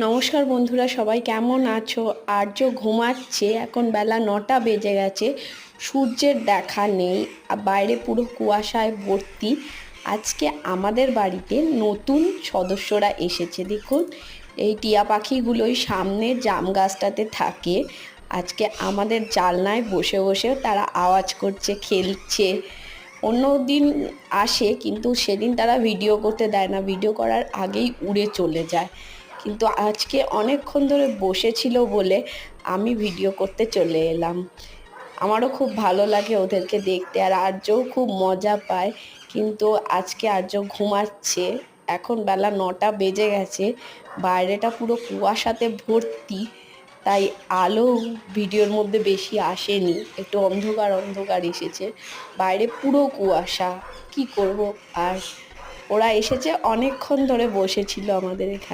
নমস্কার বন্ধুরা, সবাই কেমন আছো? আর্য ঘুমাচ্ছে, এখন বেলা 9টা বেজে গেছে। সূর্যের দেখা নেই, বাইরে পুরো কুয়াশায় ভর্তি। আজকে আমাদের বাড়িতে নতুন সদস্যরা এসেছে। দেখুন, এই টিয়া পাখিগুলোই সামনের জাম গাছটাতে থাকে। আজকে আমাদের জানলায় বসে বসে তারা আওয়াজ করছে, খেলছে। অন্য দিন আসে, কিন্তু সেদিন তারা ভিডিও করতে দেয় না, ভিডিও করার আগেই উড়ে চলে যায়। কিন্তু আজকে অনেকক্ষণ ধরে বসেছিল বলে আমি ভিডিও করতে চলে এলাম। আমারও খুব ভালো লাগে ওদেরকে দেখতে, আর আর্যও খুব মজা পায়। কিন্তু আজকে আর্য ঘুমাচ্ছে। এখন বেলা 9টা বেজে গেছে, বাইরেটা পুরো কুয়াশাতে ভর্তি। তাই আলো ভিডিওর মধ্যে বেশি আসেনি, একটু অন্ধকার অন্ধকার এসেছে। বাইরে পুরো কুয়াশা, কি করব। আর ওরা এসেছে, অনেকক্ষণ ধরে বসেছিল আমাদের এখানে।